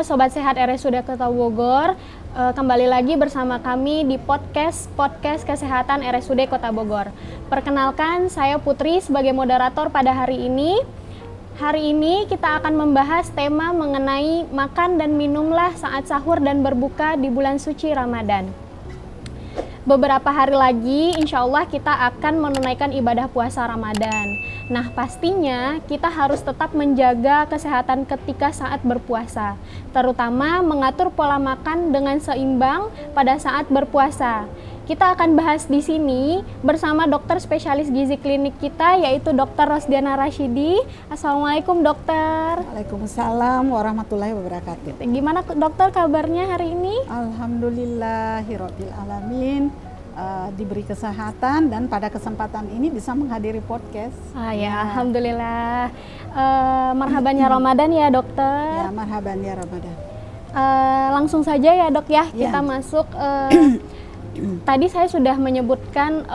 Sobat Sehat RSUD Kota Bogor. Kembali lagi bersama kami di podcast Kesehatan RSUD Kota Bogor. Perkenalkan, saya Putri sebagai moderator pada hari ini. Hari ini kita akan membahas tema mengenai makan dan minumlah saat sahur dan berbuka di bulan suci Ramadan. Beberapa hari lagi, insya Allah kita akan menunaikan ibadah puasa Ramadan. Nah, pastinya kita harus tetap menjaga kesehatan ketika saat berpuasa, terutama mengatur pola makan dengan seimbang pada saat berpuasa. Kita akan bahas di sini bersama dokter spesialis gizi klinik kita, yaitu Dr. Rosdiana Rashidi. Assalamualaikum dokter. Waalaikumsalam warahmatullahi wabarakatuh. Gimana dokter kabarnya hari ini? Alhamdulillahirabbil alamin. Diberi kesehatan dan pada kesempatan ini bisa menghadiri podcast. Alhamdulillah. Marhaban ya Ramadan ya dokter. Ya, marhaban ya Ramadan. Langsung saja ya dok ya, kita masuk. Tadi saya sudah menyebutkan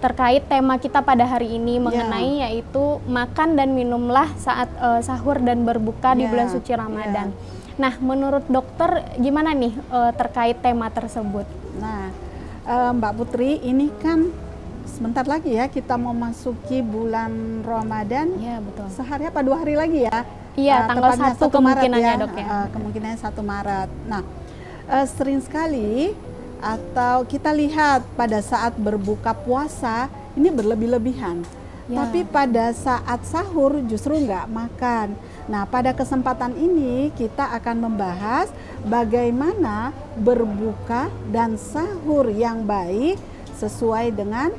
terkait tema kita pada hari ini mengenai yaitu makan dan minumlah saat sahur dan berbuka di bulan suci Ramadan. Nah, menurut dokter gimana nih terkait tema tersebut? Nah, Mbak Putri, ini kan sebentar lagi ya kita mau masuki bulan Ramadan. Iya, betul. Sehari apa 2 hari lagi ya? Iya, tanggal 1 kemungkinannya dok ya. Kemungkinannya 1 Maret. Nah, sering sekali atau kita lihat pada saat berbuka puasa ini berlebih-lebihan. Tapi pada saat sahur justru nggak makan. Nah, pada kesempatan ini kita akan membahas bagaimana berbuka dan sahur yang baik sesuai dengan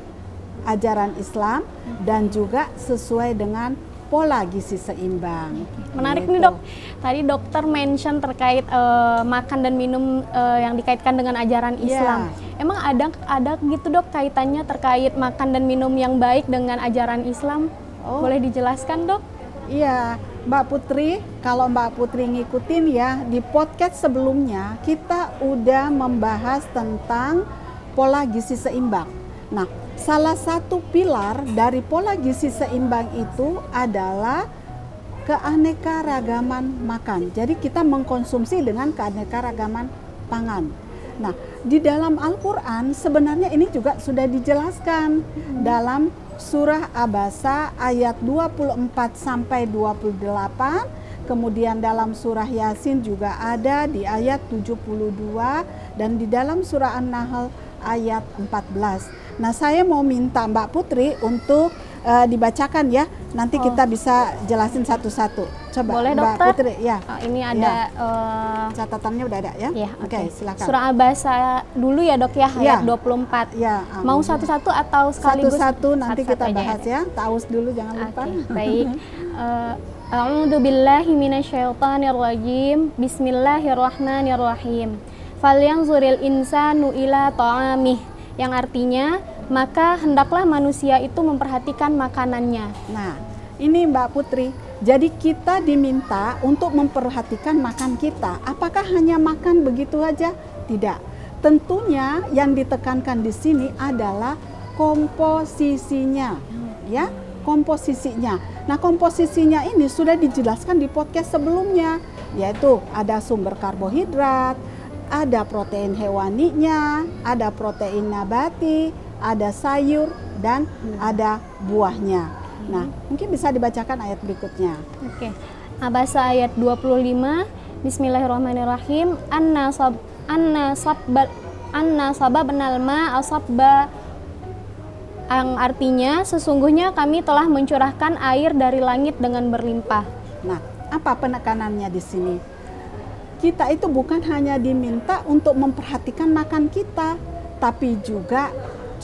ajaran Islam dan juga sesuai dengan pola gizi seimbang. Menarik nih dok, tadi dokter mention terkait makan dan minum yang dikaitkan dengan ajaran Islam. Emang ada gitu dok kaitannya terkait makan dan minum yang baik dengan ajaran Islam? Boleh dijelaskan dok? Iya, Mbak Putri, kalau Mbak Putri ngikutin ya, di podcast sebelumnya kita udah membahas tentang pola gizi seimbang. Nah, salah satu pilar dari pola gizi seimbang itu adalah keanekaragaman makan. Jadi kita mengkonsumsi dengan keanekaragaman pangan. Nah, di dalam Al-Quran sebenarnya ini juga sudah dijelaskan dalam surah Abasa ayat 24 sampai 28, kemudian dalam surah Yasin juga ada di ayat 72 dan di dalam surah An-Nahl ayat 14. Nah, saya mau minta Mbak Putri untuk dibacakan ya. Nanti kita bisa jelasin satu-satu. Coba boleh, Mbak dokter? Putri ya. Ini ada catatannya udah ada ya? Oke, silakan. Surah Abasa dulu ya dok ya, ayat 24. Mau satu-satu atau sekaligus? Satu-satu nanti kita bahas ya. Taus dulu jangan lupa. Baik. A'udzu billahi minasyaitonir rajim. Bismillahirrahmanirrahim. Falyanzuril insanu ila ta'amih, yang artinya maka hendaklah manusia itu memperhatikan makanannya. Nah, ini Mbak Putri, jadi kita diminta untuk memperhatikan makan kita. Apakah hanya makan begitu aja? Tidak. Tentunya yang ditekankan di sini adalah komposisinya, ya, komposisinya. Nah, komposisinya ini sudah dijelaskan di podcast sebelumnya, yaitu ada sumber karbohidrat, ada protein hewaninya, ada protein nabati, ada sayur, dan ada buahnya. Nah, mungkin bisa dibacakan ayat berikutnya. Oke. Abasa ayat 25. Bismillahirrahmanirrahim. Anna sababnal ma'a sabba, yang artinya sesungguhnya kami telah mencurahkan air dari langit dengan berlimpah. Nah, apa penekanannya di sini? Kita itu bukan hanya diminta untuk memperhatikan makan kita, tapi juga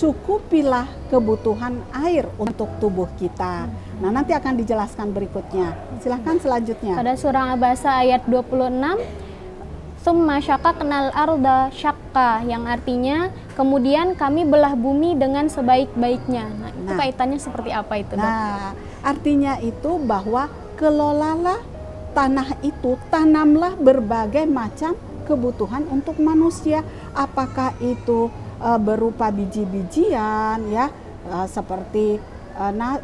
cukupilah kebutuhan air untuk tubuh kita. Nah, nanti akan dijelaskan berikutnya. Silahkan selanjutnya. Pada surah Abasa ayat 26, Tsumma syaqaqnal arda syaqqa, yang artinya kemudian kami belah bumi dengan sebaik-baiknya. Nah, itu kaitannya seperti apa itu, dok? Nah, artinya itu bahwa kelolalah tanah itu, tanamlah berbagai macam kebutuhan untuk manusia. Apakah itu berupa biji-bijian ya, seperti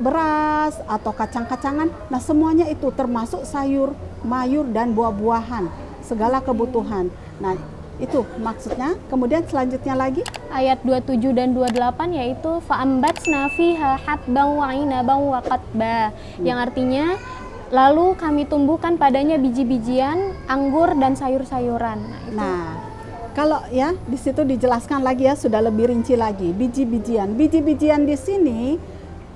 beras atau kacang-kacangan. Nah, semuanya itu termasuk sayur, mayur dan buah-buahan. segala kebutuhan. Nah, itu maksudnya. Kemudian selanjutnya lagi Ayat 27 dan 28 yaitu fa'ambatsna fiha habban wa 'inaban wa qatba, yang artinya lalu kami tumbuhkan padanya biji-bijian, anggur dan sayur-sayuran. Nah, kalau ya di situ dijelaskan lagi ya, sudah lebih rinci lagi. Biji-bijian. Biji-bijian di sini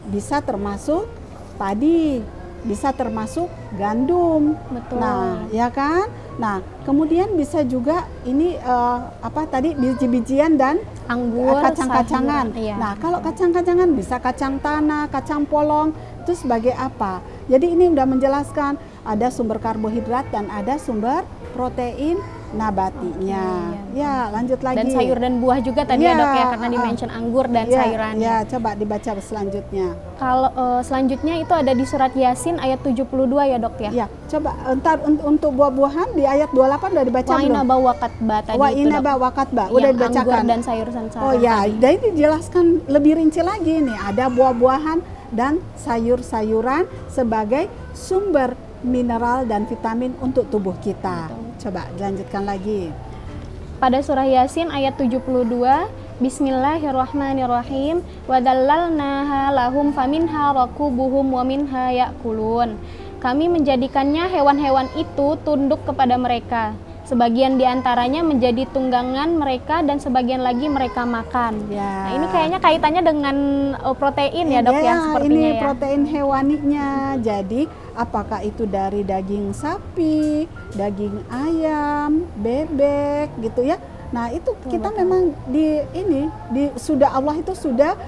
bisa termasuk padi, bisa termasuk gandum. Betul. Nah, ya kan? Nah, kemudian bisa juga ini tadi biji-bijian dan anggur, kacang-kacangan. sayur, iya. Nah, kalau kacang-kacangan bisa kacang tanah, kacang polong, itu sebagai apa? Jadi ini sudah menjelaskan ada sumber karbohidrat dan ada sumber protein nabatinya. Ya, lanjut lagi. Dan sayur dan buah juga tadi ya, Dok ya, karena di-mention anggur dan ya, sayurannya. Ya, coba dibaca selanjutnya. Kalau selanjutnya itu ada di surat Yasin ayat 72 ya, Dok ya. Ya, coba entar untuk buah-buahan di ayat 28 udah dibaca belum? Wa'inaba wa qatba tadi Wa itu, Dok. inaba wa qatba udah Yang dibacakan. anggur dan sayur-sayuran. Oh ya, jadi dijelaskan lebih rinci lagi nih. Ada buah-buahan dan sayur-sayuran sebagai sumber mineral dan vitamin untuk tubuh kita. Coba dilanjutkan lagi. Pada surah Yasin ayat 72, Bismillahirrahmanirrahim, wa dallalnaha lahum faminha rakubuhum wa minha ya'kulun. Kami menjadikannya hewan-hewan itu tunduk kepada mereka. Sebagian diantaranya menjadi tunggangan mereka dan sebagian lagi mereka makan. Ya. Nah, ini kayaknya kaitannya dengan protein ya, Dok ya, sepertinya ini ya. protein hewaninya. Jadi apakah itu dari daging sapi, daging ayam, bebek gitu ya. Nah, itu kita memang sudah Allah itu sudah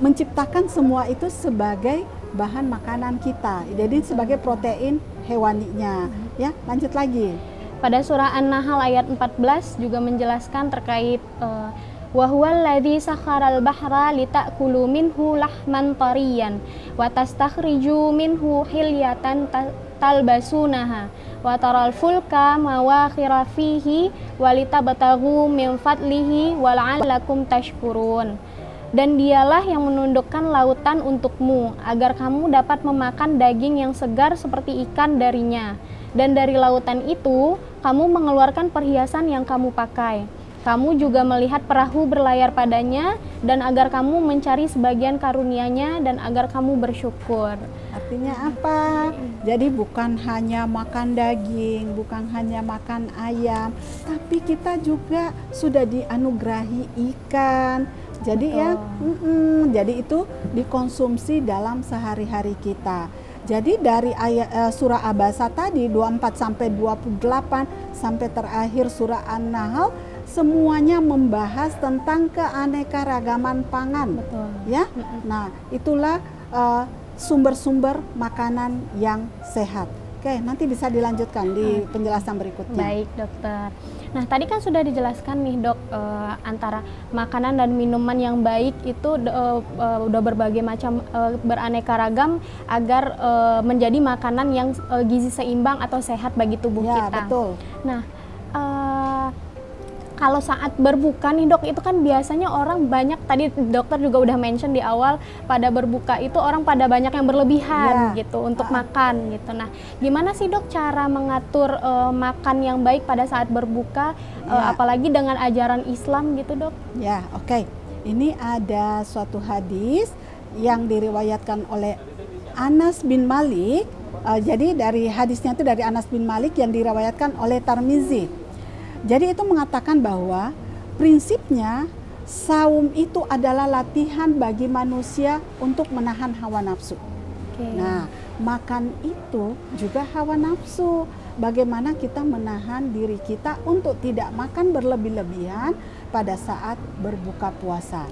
menciptakan semua itu sebagai bahan makanan kita. Jadi sebagai protein hewaninya. Ya, lanjut lagi. Pada surah An-Nahl ayat 14 juga menjelaskan terkait wa huwal ladzi sakharal bahra litakulu minhu lahman tariyan wa tastakhriju minhu hilyatan talbasunaha wa taral fulka mawakhira fihi walitabtaghu min fadlihi wa la'allakum tashkurun. Dan dialah yang menundukkan lautan untukmu agar kamu dapat memakan daging yang segar seperti ikan darinya. Dan dari lautan itu, kamu mengeluarkan perhiasan yang kamu pakai. Kamu juga melihat perahu berlayar padanya, dan agar kamu mencari sebagian karunia-Nya, dan agar kamu bersyukur. Artinya apa? Jadi bukan hanya makan daging, bukan hanya makan ayam, tapi kita juga sudah dianugerahi ikan. Jadi jadi itu dikonsumsi dalam sehari-hari kita. Jadi dari ayat surah Abasa tadi 24 sampai 28 sampai terakhir surah An-Nahl semuanya membahas tentang keanekaragaman pangan. Betul. Ya. Nah, itulah sumber-sumber makanan yang sehat. Oke, nanti bisa dilanjutkan di penjelasan berikutnya. Baik, Dokter. Nah, tadi kan sudah dijelaskan nih, Dok, antara makanan dan minuman yang baik itu udah berbagai macam beraneka ragam agar menjadi makanan yang gizi seimbang atau sehat bagi tubuh Ya, kita. betul. Nah, kalau saat berbuka nih, Dok, itu kan biasanya orang banyak, tadi dokter juga udah mention di awal, pada berbuka itu orang pada banyak yang berlebihan gitu untuk makan gitu. Nah, gimana sih, Dok, cara mengatur makan yang baik pada saat berbuka, apalagi dengan ajaran Islam gitu, Dok? Ya, oke. Ini ada suatu hadis yang diriwayatkan oleh Anas bin Malik. Jadi dari hadisnya itu dari Anas bin Malik yang diriwayatkan oleh Tirmizi. Jadi itu mengatakan bahwa prinsipnya saum itu adalah latihan bagi manusia untuk menahan hawa nafsu. Nah, makan itu juga hawa nafsu. Bagaimana kita menahan diri kita untuk tidak makan berlebih-lebihan pada saat berbuka puasa.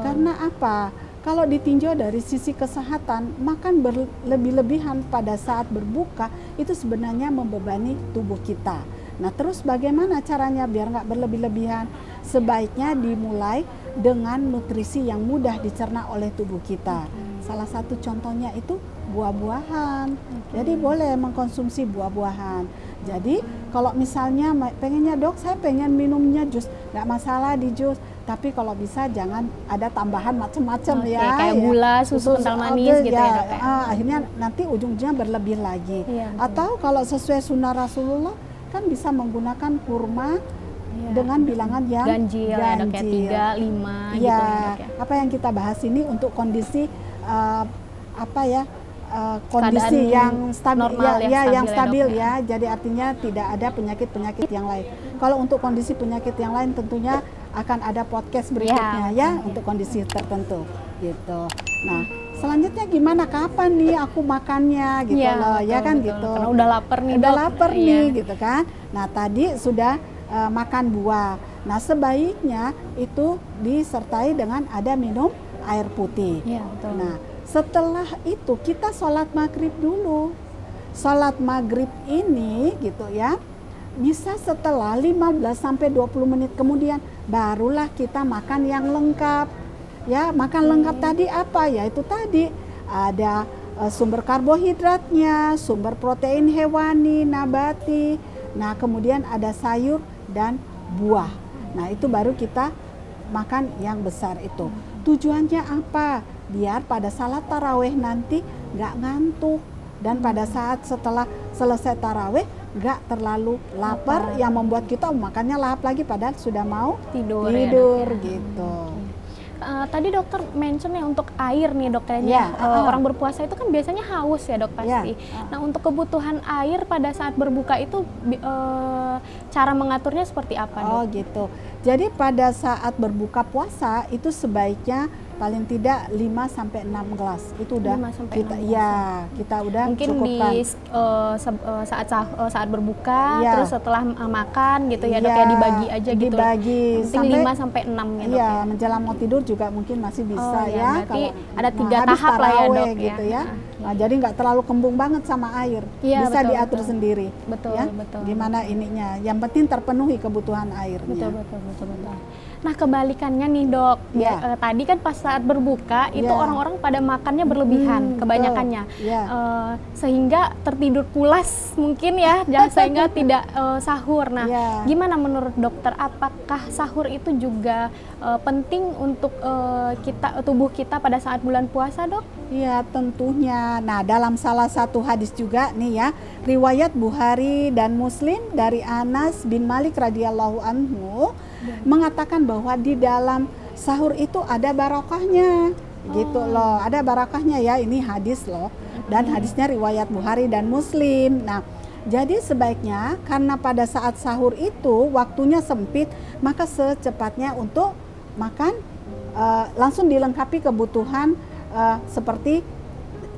Karena apa? Kalau ditinjau dari sisi kesehatan, makan berlebih-lebihan pada saat berbuka itu sebenarnya membebani tubuh kita. Nah, terus bagaimana caranya biar nggak berlebih-lebihan? Sebaiknya dimulai dengan nutrisi yang mudah dicerna oleh tubuh kita. Salah satu contohnya itu buah-buahan. Jadi boleh mengkonsumsi buah-buahan. Jadi kalau misalnya pengennya, Dok, saya pengen minumnya jus, nggak masalah di jus. Tapi kalau bisa jangan ada tambahan macam-macam ya. Kayak gula, susu kental manis gitu ya, Dok. Akhirnya nanti ujung-ujungnya berlebih lagi. Atau kalau sesuai sunnah Rasulullah, bahkan bisa menggunakan kurma dengan bilangan yang ganjil, ya dok, ya 3, 5 gitu ya dok ya. Apa yang kita bahas ini untuk kondisi kondisi yang stabil normal yang stabil ya. Jadi artinya tidak ada penyakit-penyakit yang lain. Kalau untuk kondisi penyakit yang lain tentunya akan ada podcast berikutnya untuk kondisi tertentu gitu. Nah, selanjutnya gimana, kapan nih aku makannya gitu loh, betul, kan betul. Gitu. Karena udah lapar nih, udah lapar nih gitu kan. Nah, tadi sudah makan buah. Nah, sebaiknya itu disertai dengan ada minum air putih. Iya, betul. Nah, setelah itu kita sholat maghrib dulu. Sholat maghrib ini gitu ya, bisa setelah 15-20 menit kemudian barulah kita makan yang lengkap. Ya, makan lengkap tadi apa? Ya itu tadi ada sumber karbohidratnya, sumber protein hewani, nabati. Nah, kemudian ada sayur dan buah. Nah, itu baru kita makan yang besar itu. Tujuannya apa? Biar pada salat taraweh nanti nggak ngantuk, dan pada saat setelah selesai taraweh nggak terlalu lapar yang membuat kita makannya lahap lagi padahal sudah mau tidur ya, gitu. Tadi dokter mention ya untuk air nih dokternya. Orang berpuasa itu kan biasanya haus ya dok pasti. Nah, untuk kebutuhan air pada saat berbuka itu cara mengaturnya seperti apa dok? Oh gitu. Jadi pada saat berbuka puasa itu sebaiknya paling tidak 5-6 gelas. Itu udah kita udah mungkin cukupkan. Di saat berbuka terus setelah makan gitu ya dok ya, dibagi aja gitu. Dibagi sampai 5-6 ya dok ya. Menjelang mau tidur juga mungkin masih bisa Berarti ada 3 tahap lah ya dok gitu ya. Nah, jadi nggak terlalu kembung banget sama air. Bisa diatur sendiri. Betul, ya? betul. Gimana ininya? Yang penting terpenuhi kebutuhan airnya. Betul. Nah, kebalikannya nih dok, tadi kan pas saat berbuka itu orang-orang pada makannya berlebihan, kebanyakannya, sehingga tertidur pulas mungkin ya, sehingga tidak sahur. Nah, gimana menurut dokter? Apakah sahur itu juga penting untuk tubuh kita pada saat bulan puasa, dok? Iya, tentunya. Nah, dalam salah satu hadis juga nih ya, riwayat Bukhari dan Muslim dari Anas bin Malik radhiyallahu anhu mengatakan bahwa di dalam sahur itu ada barokahnya, gitu loh. Ada barokahnya ya, ini hadis loh. Dan hadisnya riwayat Bukhari dan Muslim. Nah, jadi sebaiknya karena pada saat sahur itu waktunya sempit, maka secepatnya untuk makan langsung dilengkapi kebutuhan seperti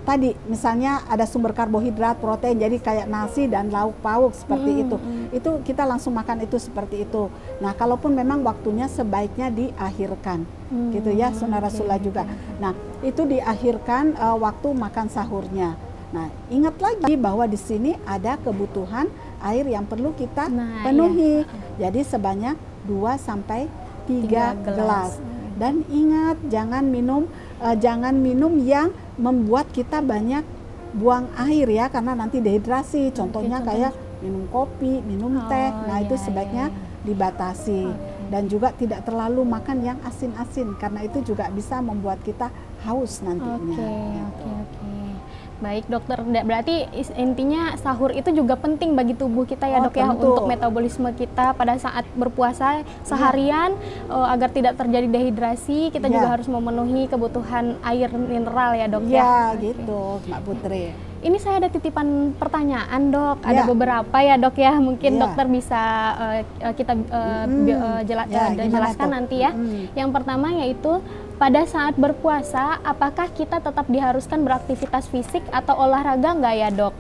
tadi, misalnya ada sumber karbohidrat, protein, jadi kayak nasi dan lauk pauk seperti itu. Itu kita langsung makan itu seperti itu. Nah, kalaupun memang waktunya sebaiknya diakhirkan, gitu ya, sunnah Rasulullah juga. Nah, itu diakhirkan waktu makan sahurnya. Nah, ingat lagi bahwa di sini ada kebutuhan air yang perlu kita penuhi. Jadi sebanyak 2-3 gelas. Dan ingat, jangan minum yang membuat kita banyak buang air ya, karena nanti dehidrasi. Contohnya kayak minum kopi, minum teh. Nah, itu sebaiknya dibatasi. Dan juga tidak terlalu makan yang asin-asin, karena itu juga bisa membuat kita haus nantinya. Oke. Baik dokter, berarti intinya sahur itu juga penting bagi tubuh kita ya dok ya, untuk metabolisme kita pada saat berpuasa seharian, agar tidak terjadi dehidrasi. Kita juga harus memenuhi kebutuhan air mineral ya dok ya. Iya gitu Mbak Putri. Ini saya ada titipan pertanyaan dok, ada beberapa ya dok ya, mungkin dokter bisa kita jelaskan nanti ya. Yang pertama yaitu, pada saat berpuasa apakah kita tetap diharuskan beraktivitas fisik atau olahraga nggak ya dok?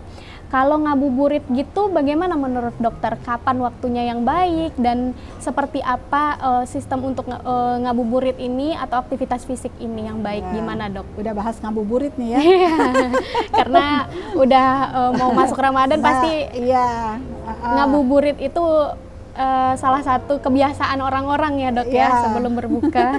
Kalau ngabuburit gitu bagaimana menurut dokter? Kapan waktunya yang baik dan seperti apa sistem untuk ngabuburit ini atau aktivitas fisik ini yang baik? Gimana dok? Udah bahas ngabuburit nih ya. Karena udah mau masuk Ramadan pasti ngabuburit itu salah satu kebiasaan orang-orang ya dok ya sebelum berbuka.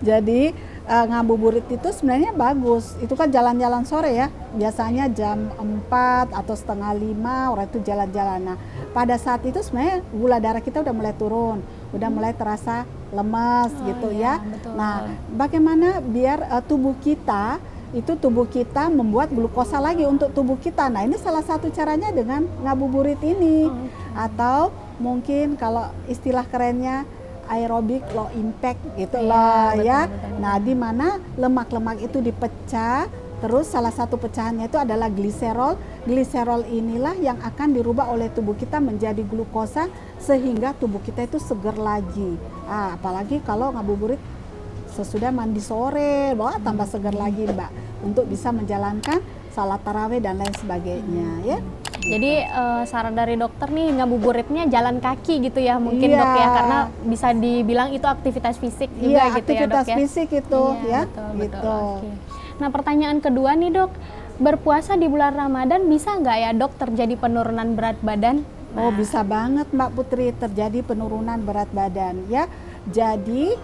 Jadi ngabuburit itu sebenarnya bagus. Itu kan jalan-jalan sore ya. Biasanya jam 4 atau setengah 5 orang itu jalan-jalan. Nah, pada saat itu sebenarnya gula darah kita udah mulai turun, udah mulai terasa lemas gitu ya. Betul. Nah, bagaimana biar tubuh kita itu tubuh kita membuat glukosa lagi untuk tubuh kita. Nah, ini salah satu caranya dengan ngabuburit ini. Atau mungkin kalau istilah kerennya aerobik low impact gitu loh ya. Nah, di mana lemak-lemak itu dipecah, terus salah satu pecahannya itu adalah gliserol. Gliserol inilah yang akan dirubah oleh tubuh kita menjadi glukosa sehingga tubuh kita itu seger lagi. Apalagi kalau ngabuburit sesudah mandi sore, tambah segar lagi Mbak, untuk bisa menjalankan salat tarawih dan lain sebagainya ya. Jadi saran dari dokter nih ngabuburitnya jalan kaki gitu ya mungkin dok ya, karena bisa dibilang itu aktivitas fisik juga gitu ya dok ya. Aktivitas fisik itu ya. Betul, gitu. Oke. Nah pertanyaan kedua nih dok, berpuasa di bulan Ramadan bisa nggak ya dok terjadi penurunan berat badan? Oh bisa banget Mbak Putri, terjadi penurunan berat badan ya. Jadi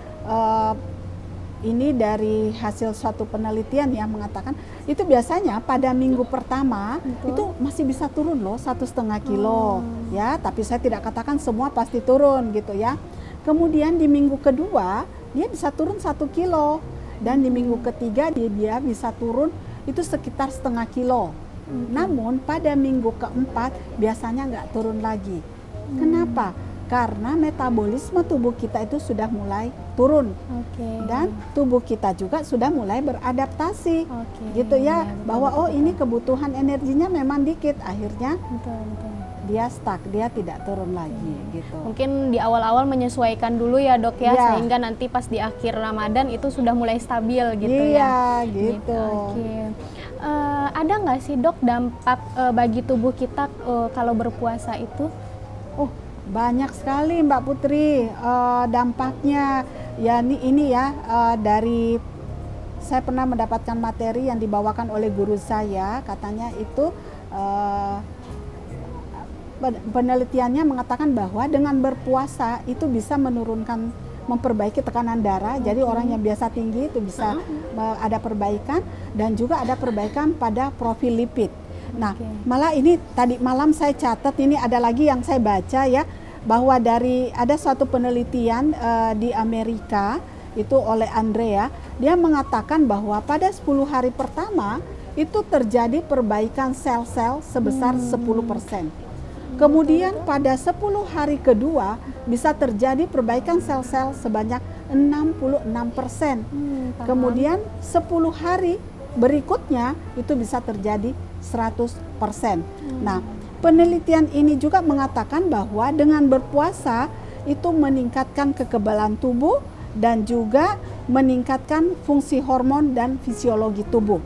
ini dari hasil suatu penelitian yang mengatakan itu biasanya pada minggu pertama itu masih bisa turun loh 1,5 kilo ya, tapi saya tidak katakan semua pasti turun gitu ya. Kemudian di minggu kedua dia bisa turun 1 kilo dan di minggu ketiga dia bisa turun itu sekitar 0,5 kilo. Namun pada minggu keempat biasanya nggak turun lagi. Kenapa? Karena metabolisme tubuh kita itu sudah mulai turun dan tubuh kita juga sudah mulai beradaptasi gitu ya, bahwa ini kebutuhan energinya memang dikit, akhirnya dia stuck, dia tidak turun lagi gitu. Mungkin di awal-awal menyesuaikan dulu ya dok ya, sehingga nanti pas di akhir Ramadan itu sudah mulai stabil gitu ya. Gitu. Ada nggak sih dok dampak bagi tubuh kita kalau berpuasa itu? Banyak sekali Mbak Putri dampaknya ya. Ini ya dari saya pernah mendapatkan materi yang dibawakan oleh guru saya, katanya itu penelitiannya mengatakan bahwa dengan berpuasa itu bisa memperbaiki tekanan darah. Jadi orang yang biasa tinggi itu bisa ada perbaikan, dan juga ada perbaikan pada profil lipid. Nah, malah ini tadi malam saya catat, ini ada lagi yang saya baca ya, bahwa ada suatu penelitian di Amerika itu oleh Andrea, dia mengatakan bahwa pada 10 hari pertama itu terjadi perbaikan sel-sel sebesar 10%. Kemudian pada 10 hari kedua bisa terjadi perbaikan sel-sel sebanyak 66%. Kemudian 10 hari berikutnya itu bisa terjadi 100%. Nah, penelitian ini juga mengatakan bahwa dengan berpuasa itu meningkatkan kekebalan tubuh dan juga meningkatkan fungsi hormon dan fisiologi tubuh.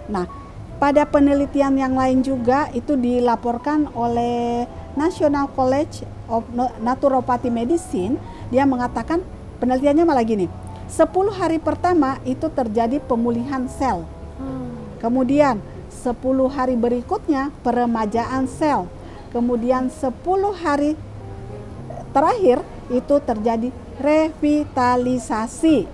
Nah, pada penelitian yang lain juga itu dilaporkan oleh National College of Naturopathy Medicine, dia mengatakan penelitiannya malah gini, 10 hari pertama itu terjadi pemulihan sel. Kemudian 10 hari berikutnya peremajaan sel. Kemudian 10 hari terakhir itu terjadi revitalisasi.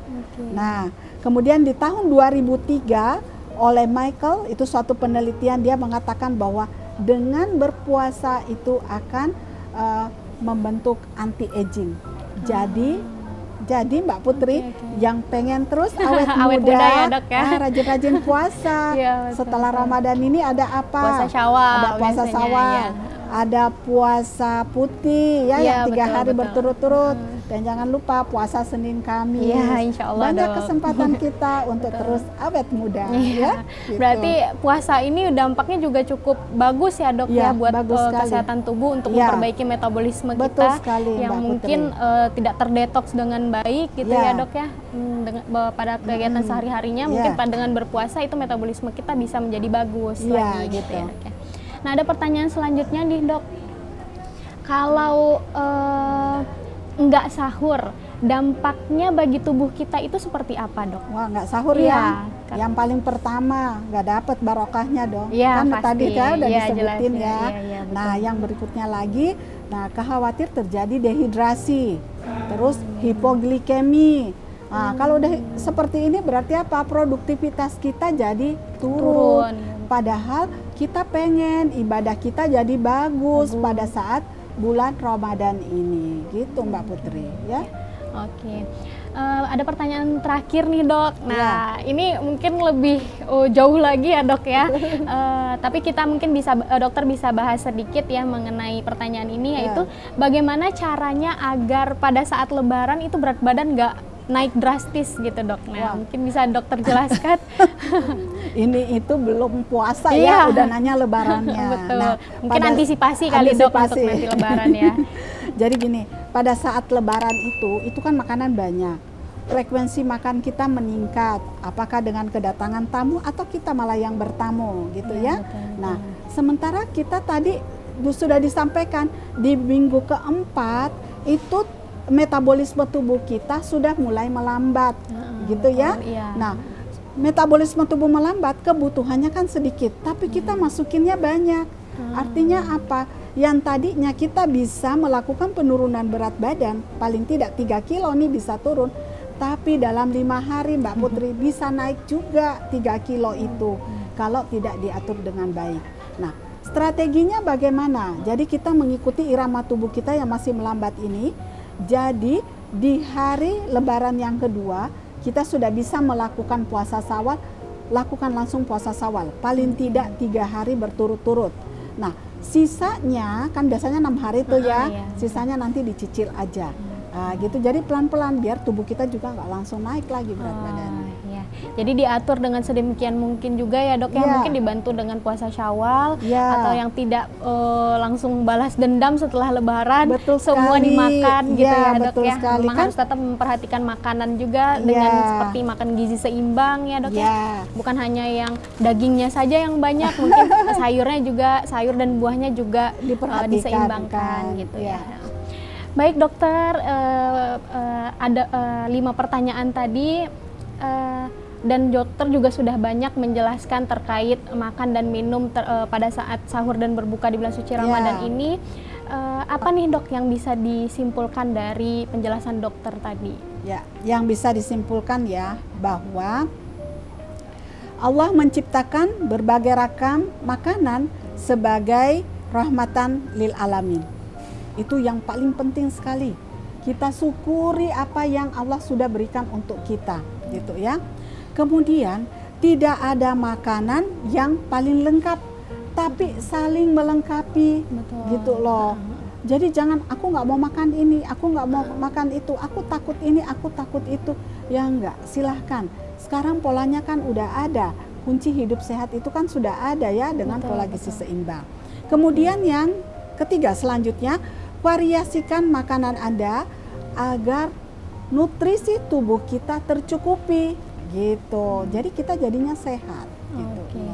Nah, kemudian di tahun 2003 oleh Michael, itu suatu penelitian, dia mengatakan bahwa dengan berpuasa itu akan membentuk anti-aging. Jadi Mbak Putri yang pengen terus awet muda ya, dok, ya? Rajin-rajin puasa. Setelah Ramadan ini ada apa? Puasa Syawal. Ada puasa Syawal. Ada puasa putih ya, yang 3 hari berturut-turut. Dan jangan lupa puasa Senin Kamis. Insya Allah banyak dok. kesempatan kita untuk terus awet muda ya. Gitu. Berarti puasa ini dampaknya juga cukup bagus ya dok ya buat kesehatan tubuh untuk memperbaiki metabolisme kita yang mungkin tidak terdetoks dengan baik gitu ya dok ya. Pada kegiatan sehari-harinya mungkin dengan berpuasa itu metabolisme kita bisa menjadi bagus lagi gitu ya dok ya. Nah, ada pertanyaan selanjutnya nih dok. Kalau nggak sahur, dampaknya bagi tubuh kita itu seperti apa dok? Wah, nggak sahur ya? Yang paling pertama nggak dapat barokahnya dong. Kan pasti. Tadi kan udah disebutin ya. Nah, yang berikutnya lagi, khawatir terjadi dehidrasi, terus hipoglikemi. Nah, kalau udah seperti ini berarti apa? Produktivitas kita jadi turun. Padahal kita pengen ibadah kita jadi bagus pada saat bulan Ramadan ini, gitu Mbak Putri ya. Ada pertanyaan terakhir nih dok. Nah ini mungkin lebih jauh lagi ya dok ya. Tapi kita mungkin bisa dokter bisa bahas sedikit ya mengenai pertanyaan ini, yaitu bagaimana caranya agar pada saat Lebaran itu berat badan nggak naik drastis gitu dok. Nah mungkin bisa dokter jelaskan. Ini itu belum puasa ya, udah nanya Lebarannya. Betul. Nah, mungkin antisipasi kali dok untuk nanti Lebaran ya. Jadi gini, pada saat Lebaran itu kan makanan banyak. Frekuensi makan kita meningkat, apakah dengan kedatangan tamu atau kita malah yang bertamu gitu ya. Betul. Nah, sementara kita tadi sudah disampaikan di minggu keempat itu metabolisme tubuh kita sudah mulai melambat gitu ya. Nah, metabolisme tubuh melambat, kebutuhannya kan sedikit, tapi kita masukinnya banyak. Artinya apa? Yang tadinya kita bisa melakukan penurunan berat badan, paling tidak 3 kilo nih bisa turun, tapi dalam 5 hari Mbak Putri bisa naik juga 3 kilo itu kalau tidak diatur dengan baik. Nah, strateginya bagaimana? Jadi kita mengikuti irama tubuh kita yang masih melambat ini. Jadi di hari Lebaran yang kedua kita sudah bisa melakukan puasa Syawal, lakukan langsung puasa Syawal, paling tidak 3 hari berturut-turut. Nah, sisanya kan biasanya 6 hari tuh ya, sisanya nanti dicicil aja. Gitu, jadi pelan-pelan biar tubuh kita juga nggak langsung naik lagi berat badannya. Jadi diatur dengan sedemikian mungkin juga ya dok ya, mungkin dibantu dengan puasa Syawal atau yang tidak langsung balas dendam setelah Lebaran, semua dimakan gitu ya dok ya. Memang harus tetap memperhatikan makanan juga dengan seperti makan gizi seimbang ya dok ya. Bukan hanya yang dagingnya saja yang banyak, mungkin sayurnya juga, sayur dan buahnya juga diseimbangkan gitu ya. Baik dokter, ada 5 pertanyaan tadi dan dokter juga sudah banyak menjelaskan terkait makan dan minum pada saat sahur dan berbuka di bulan suci Ramadan ini. Apa nih dok yang bisa disimpulkan dari penjelasan dokter tadi? Ya, yang bisa disimpulkan ya bahwa Allah menciptakan berbagai ragam makanan sebagai rahmatan lil alamin. Itu yang paling penting sekali. Kita syukuri apa yang Allah sudah berikan untuk kita, gitu ya. Kemudian tidak ada makanan yang paling lengkap, tapi saling melengkapi. Betul. Gitu loh. Jadi jangan aku nggak mau makan ini, aku nggak mau makan itu, aku takut ini, aku takut itu. Ya enggak, silahkan. Sekarang polanya kan udah ada. Kunci hidup sehat itu kan sudah ada ya dengan pola gizi seimbang. Kemudian yang ketiga selanjutnya, variasikan makanan Anda agar nutrisi tubuh kita tercukupi gitu. Jadi kita jadinya sehat gitu.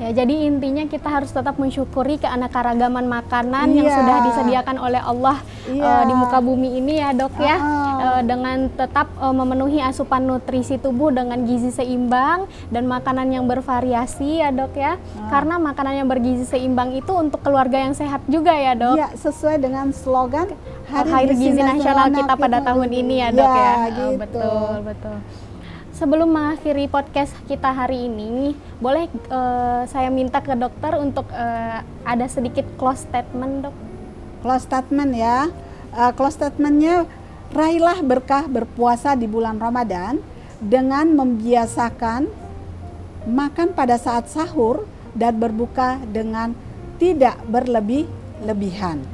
Ya, jadi intinya kita harus tetap mensyukuri keanekaragaman makanan yang sudah disediakan oleh Allah di muka bumi ini ya dok ya, dengan tetap memenuhi asupan nutrisi tubuh dengan gizi seimbang dan makanan yang bervariasi ya dok ya, karena makanan yang bergizi seimbang itu untuk keluarga yang sehat juga ya dok. Iya, sesuai dengan slogan Hari Gizi Nasional kita pada tahun ini ya dok ya. Gitu. Betul. Sebelum mengakhiri podcast kita hari ini, boleh saya minta ke dokter untuk ada sedikit close statement dok? Close statement ya, close statementnya, raihlah berkah berpuasa di bulan Ramadan dengan membiasakan makan pada saat sahur dan berbuka dengan tidak berlebih-lebihan.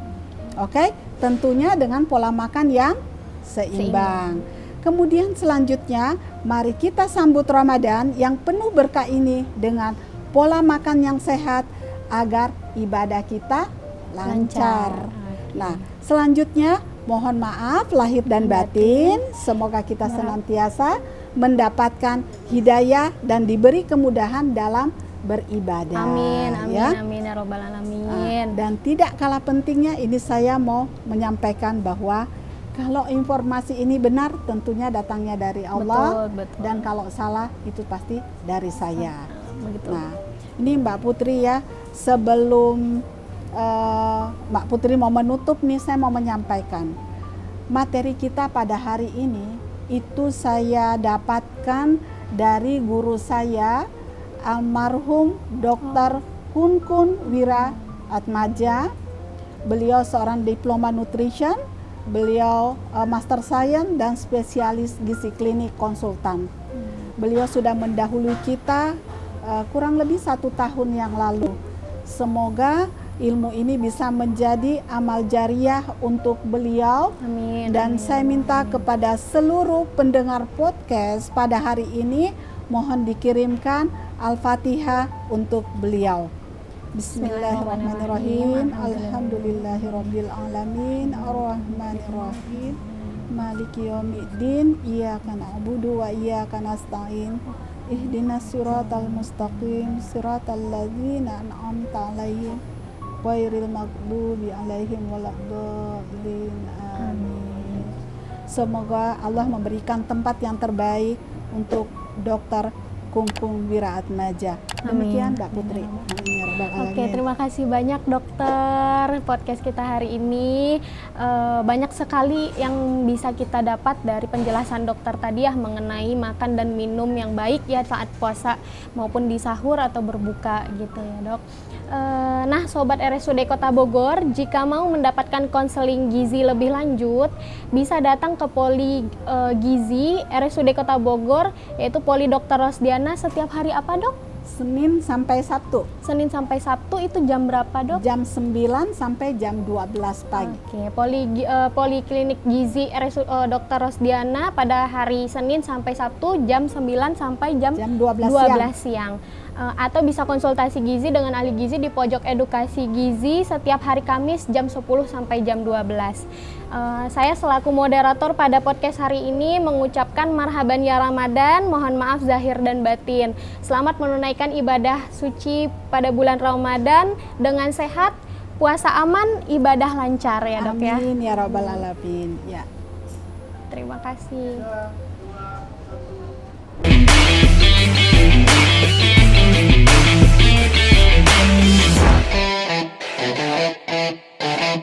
Oke, tentunya dengan pola makan yang seimbang. Kemudian selanjutnya, mari kita sambut Ramadan yang penuh berkah ini dengan pola makan yang sehat agar ibadah kita lancar. Nah, selanjutnya mohon maaf lahir dan batin, semoga kita senantiasa mendapatkan hidayah dan diberi kemudahan dalam beribadah. Amin ya robbal alamin. Dan tidak kalah pentingnya ini saya mau menyampaikan bahwa kalau informasi ini benar tentunya datangnya dari Allah, betul. Dan kalau salah itu pasti dari saya. Begitu. Nah, ini Mbak Putri ya, sebelum Mbak Putri mau menutup nih, saya mau menyampaikan materi kita pada hari ini itu saya dapatkan dari guru saya almarhum Dr. Kun Wira Atmaja. Beliau seorang diploma nutrition Beliau Master Science dan spesialis gizi klinik konsultan. Beliau sudah mendahului kita kurang lebih 1 tahun yang lalu. Semoga ilmu ini bisa menjadi amal jariah untuk beliau. Amin. Dan saya minta kepada seluruh pendengar podcast pada hari ini, mohon dikirimkan Al-Fatihah untuk beliau. Bismillahirrahmanirrahim. Alhamdulillahirabbil alamin. Arrahmanirrahim. Maliki yaumiddin. Iyyaka na'budu wa iyyaka nasta'in. Ihdinas siratal mustaqim. Siratal ladzina an'amta 'alaihim ghairil maghdubi 'alaihim waladdallin. Amin. Semoga Allah memberikan tempat yang terbaik untuk Dr. Kungkung Wiraatmaja. Demikian Mbak Putri. Oke, terima kasih banyak dokter. Podcast kita hari ini banyak sekali yang bisa kita dapat dari penjelasan dokter tadi ya mengenai makan dan minum yang baik ya saat puasa maupun di sahur atau berbuka gitu ya dok. Nah Sobat RSUD Kota Bogor, jika mau mendapatkan konseling gizi lebih lanjut bisa datang ke Poli Gizi RSUD Kota Bogor, yaitu Poli Dr. Rosdiana setiap hari apa dok? Senin sampai Sabtu. Senin sampai Sabtu itu jam berapa dok? Jam 9 sampai jam 12 pagi. Oke, Poliklinik Gizi Dr. Rosdiana pada hari Senin sampai Sabtu jam 9 sampai jam 12 siang. Atau bisa konsultasi gizi dengan ahli gizi di pojok edukasi gizi setiap hari Kamis jam 10 sampai jam 12. Saya selaku moderator pada podcast hari ini mengucapkan marhaban ya Ramadan, mohon maaf zahir dan batin. Selamat menunaikan ibadah suci pada bulan Ramadan dengan sehat, puasa aman, ibadah lancar ya dok ya. Amin ya rabbal alamin. Ya. Terima kasih.